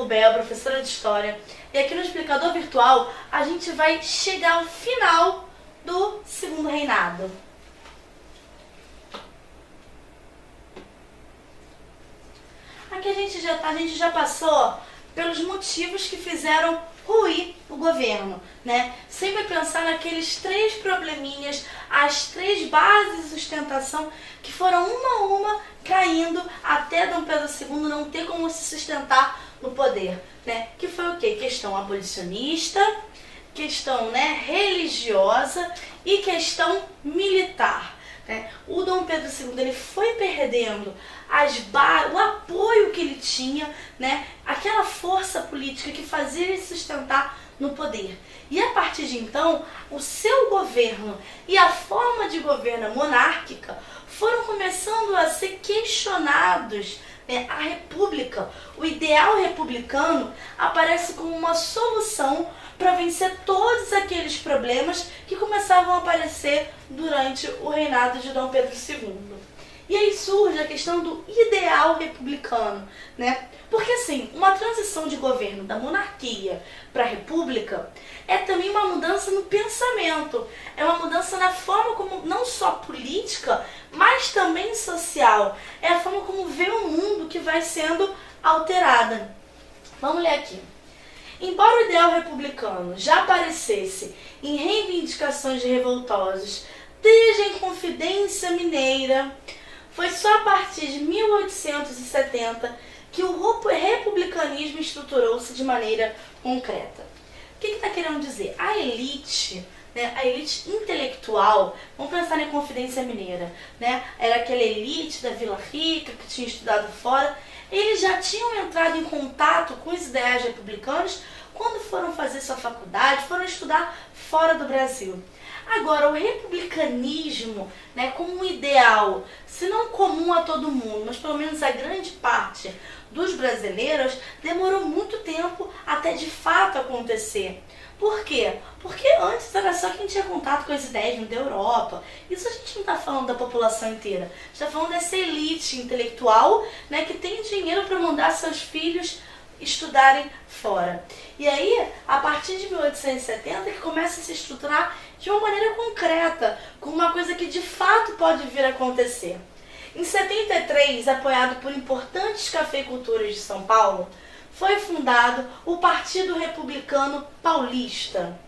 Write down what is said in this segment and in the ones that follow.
Rubel, professora de História, e aqui no explicador virtual a gente vai chegar ao final do segundo reinado. Aqui a gente já passou pelos motivos que fizeram ruir o governo, né? Sempre pensar naqueles 3 probleminhas, as 3 bases de sustentação que foram uma a uma caindo até Dom Pedro II não ter como se sustentar no poder, né? Que foi o quê? Questão abolicionista, questão, né, religiosa e questão militar. O Dom Pedro II ele foi perdendo o apoio que ele tinha, né, aquela força política que fazia ele sustentar no poder. E a partir de então, o seu governo e a forma de governo monárquica foram começando a ser questionados. A república, o ideal republicano, aparece como uma solução para vencer todos aqueles problemas que começavam a aparecer durante o reinado de Dom Pedro II. E aí surge a questão do ideal republicano, né? Porque assim, uma transição de governo da monarquia para a república é também uma mudança no pensamento, é uma mudança na forma como, não só política, mas também social, é a forma como vê o mundo que vai sendo alterada. Vamos ler aqui. Embora o ideal republicano já aparecesse em reivindicações de revoltosos desde a Inconfidência Mineira, foi só a partir de 1870 que o republicanismo estruturou-se de maneira concreta. O que está querendo dizer? A elite, né, a elite intelectual, vamos pensar na Inconfidência Mineira, né, era aquela elite da Vila Rica que tinha estudado fora. Eles já tinham entrado em contato com os ideais republicanos quando foram fazer sua faculdade, foram estudar fora do Brasil. Agora, o republicanismo, né, como um ideal, se não comum a todo mundo, mas pelo menos a grande parte dos brasileiros, demorou muito tempo até de fato acontecer. Por quê? Porque antes era só quem tinha contato com as ideias da Europa. Isso a gente não está falando da população inteira. A gente está falando dessa elite intelectual, né, que tem dinheiro para mandar seus filhos estudarem fora. E aí, a partir de 1870, que começa a se estruturar de uma maneira concreta, com uma coisa que de fato pode vir a acontecer. Em 73, apoiado por importantes cafeicultores de São Paulo, foi fundado o Partido Republicano Paulista.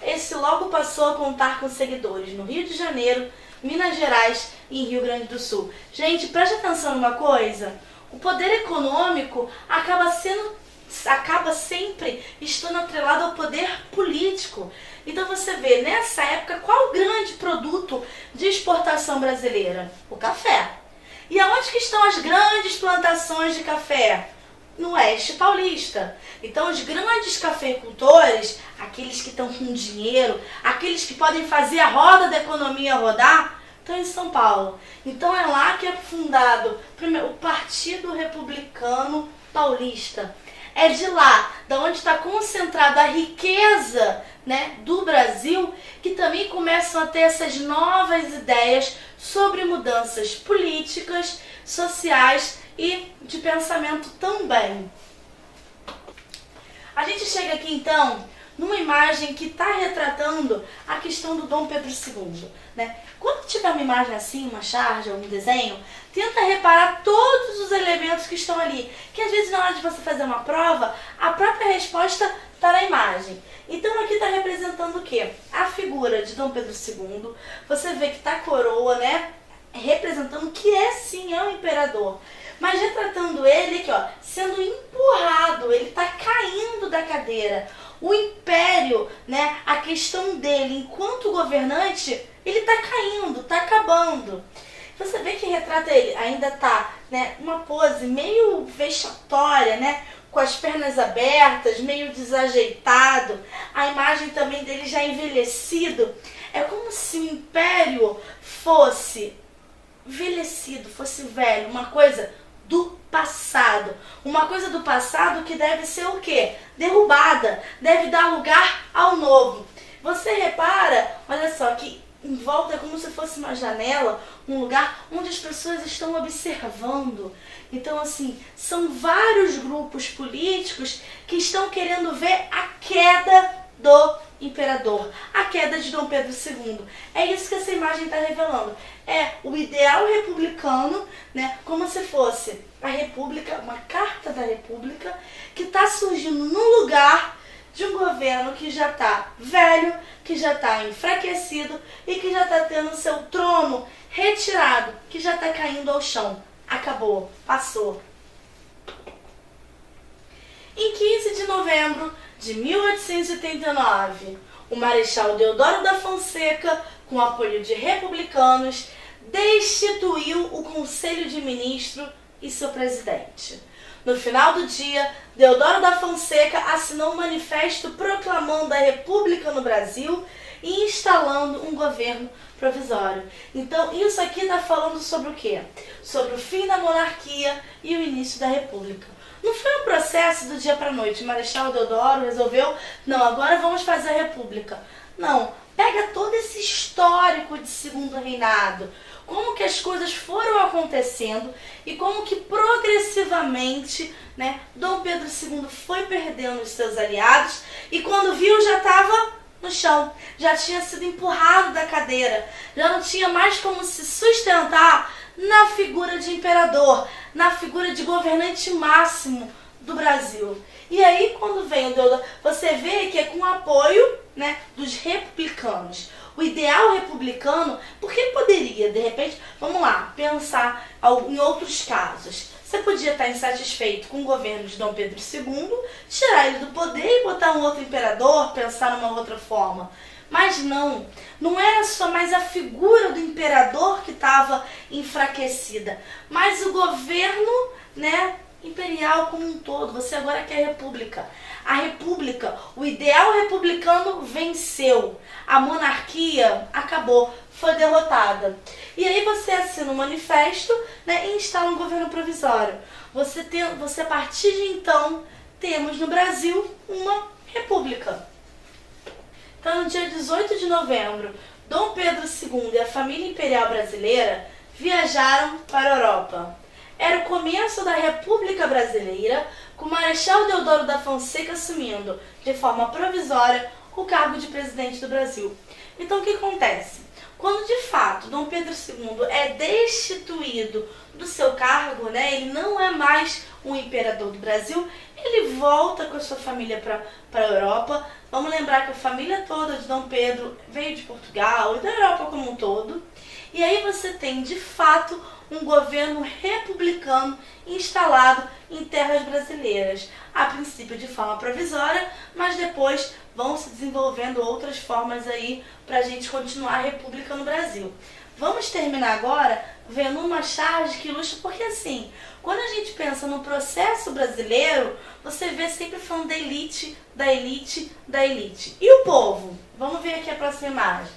Esse logo passou a contar com seguidores no Rio de Janeiro, Minas Gerais e em Rio Grande do Sul. Gente, preste atenção numa coisa. O poder econômico acaba sempre estando atrelado ao poder político. Então você vê, nessa época, qual o grande produto de exportação brasileira? O café. E aonde que estão as grandes plantações de café? No oeste paulista. Então os grandes cafeicultores, aqueles que estão com dinheiro, aqueles que podem fazer a roda da economia rodar, estão em São Paulo. Então é lá que é fundado o Partido Republicano Paulista. É de lá, da onde está concentrada a riqueza, né, do Brasil, que também começam a ter essas novas ideias sobre mudanças políticas, sociais e de pensamento também. A gente chega aqui então numa imagem que está retratando a questão do Dom Pedro II. Né? Quando tiver uma imagem assim, uma charge, um desenho, tenta reparar todos os elementos que estão ali. Que às vezes na hora de você fazer uma prova, a própria resposta está na imagem. Então aqui está representando o quê? A figura de Dom Pedro II. Você vê que está a coroa, né? Representando que sim, é um imperador. Mas retratando ele aqui, ó, sendo empurrado, ele está caindo da cadeira. O império, né, a questão dele enquanto governante, ele está caindo, está acabando. Você vê que retrata ele, ainda está, né, uma pose meio vexatória, né, com as pernas abertas, meio desajeitado. A imagem também dele já envelhecido. É como se o império fosse envelhecido, fosse velho, uma coisa do passado. Uma coisa do passado que deve ser o quê? Derrubada, deve dar lugar ao novo. Você repara, olha só, que em volta é como se fosse uma janela, um lugar onde as pessoas estão observando. Então, assim, são vários grupos políticos que estão querendo ver a queda do imperador, a queda de Dom Pedro II. É isso que essa imagem está revelando. É o ideal republicano, né, como se fosse a república, uma carta da república, que está surgindo no lugar de um governo que já está velho, que já está enfraquecido e que já está tendo seu trono retirado, que já está caindo ao chão. Acabou, passou. Em 15 de novembro de 1889, o Marechal Deodoro da Fonseca, com apoio de republicanos, destituiu o Conselho de Ministros e seu presidente. No final do dia, Deodoro da Fonseca assinou um manifesto proclamando a República no Brasil e instalando um governo provisório. Então, isso aqui está falando sobre o quê? Sobre o fim da monarquia e o início da República. Não foi um processo do dia para a noite. O Marechal Deodoro resolveu, não, agora vamos fazer a República. Não, pega todo esse histórico de segundo reinado, como que as coisas foram acontecendo e como que progressivamente, né, Dom Pedro II foi perdendo os seus aliados e quando viu já estava no chão, já tinha sido empurrado da cadeira, já não tinha mais como se sustentar na figura de imperador, na figura de governante máximo do Brasil. E aí quando vem o Deodoro, você vê que é com apoio, né, dos republicanos. O ideal republicano, porque ele poderia, de repente, vamos lá, pensar em outros casos. Você podia estar insatisfeito com o governo de Dom Pedro II, tirar ele do poder e botar um outro imperador, pensar numa outra forma. Mas não era só mais a figura do imperador que estava enfraquecida, mas o governo, né, imperial como um todo. Você agora quer república. A república, o ideal republicano venceu. A monarquia acabou, foi derrotada. E aí você assina um manifesto, né, e instala um governo provisório. Você a partir de então, temos no Brasil uma república. Então, no dia 18 de novembro, Dom Pedro II e a família imperial brasileira viajaram para a Europa. Era o começo da República Brasileira, com o Marechal Deodoro da Fonseca assumindo, de forma provisória, o cargo de presidente do Brasil. Então, o que acontece? Quando, de fato, Dom Pedro II é destituído do seu cargo, né, ele não é mais o imperador do Brasil, ele volta com a sua família para a Europa. Vamos lembrar que a família toda de Dom Pedro veio de Portugal e da Europa como um todo. E aí você tem, de fato, um governo republicano instalado em terras brasileiras. A princípio de forma provisória, mas depois vão se desenvolvendo outras formas aí para a gente continuar a república no Brasil. Vamos terminar agora vendo uma charge que ilustra, porque assim, quando a gente pensa no processo brasileiro, você vê sempre falando da elite, da elite, da elite. E o povo? Vamos ver aqui a próxima imagem.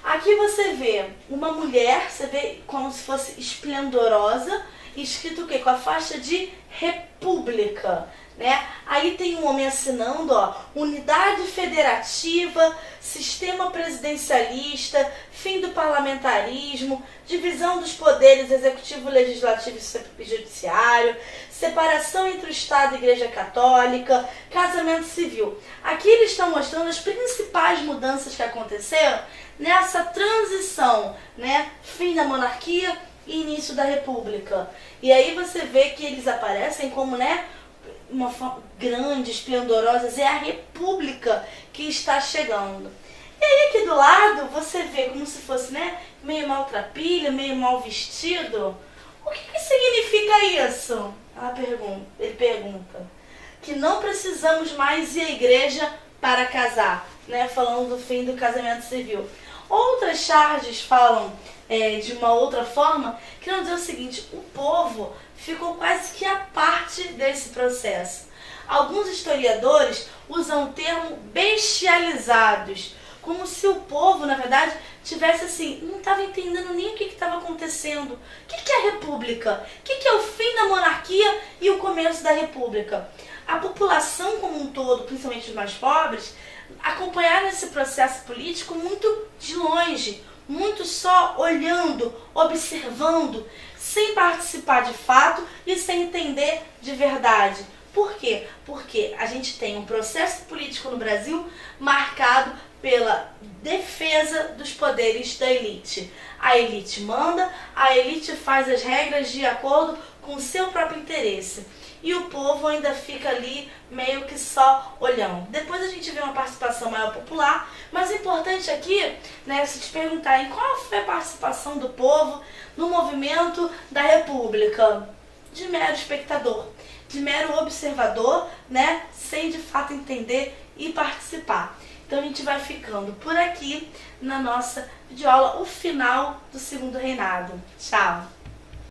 Aqui você vê uma mulher, você vê como se fosse esplendorosa, escrito o quê? Com a faixa de república, né? Aí tem um homem assinando, ó, unidade federativa, sistema presidencialista, fim do parlamentarismo, divisão dos poderes executivo, legislativo e judiciário, separação entre o Estado e a Igreja Católica, casamento civil. Aqui eles estão mostrando as principais mudanças que aconteceram nessa transição, né? Fim da monarquia e início da república. E aí você vê que eles aparecem como, né, uma forma grande, esplendorosas, é a república que está chegando. E aí aqui do lado você vê como se fosse, né, meio maltrapilho, meio mal vestido. O que significa isso? Ele pergunta. Que não precisamos mais ir à igreja para casar, né, falando do fim do casamento civil. Outras charges falam de uma outra forma, que não dizer o seguinte: o povo ficou quase que à parte desse processo. Alguns historiadores usam o termo bestializados, como se o povo, na verdade, tivesse assim, não estava entendendo nem o que estava acontecendo. O que é a república? O que é o fim da monarquia e o começo da república? A população como um todo, principalmente os mais pobres, acompanhar esse processo político muito de longe, muito só olhando, observando, sem participar de fato e sem entender de verdade. Por quê? Porque a gente tem um processo político no Brasil marcado pela defesa dos poderes da elite. A elite manda, a elite faz as regras de acordo com o seu próprio interesse. E o povo ainda fica ali meio que só olhando. Depois a gente vê uma participação maior popular, mas o importante aqui, né, se te perguntarem qual foi a participação do povo no movimento da República, de mero espectador, de mero observador, né, sem de fato entender e participar. Então a gente vai ficando por aqui na nossa videoaula, o final do Segundo Reinado. Tchau!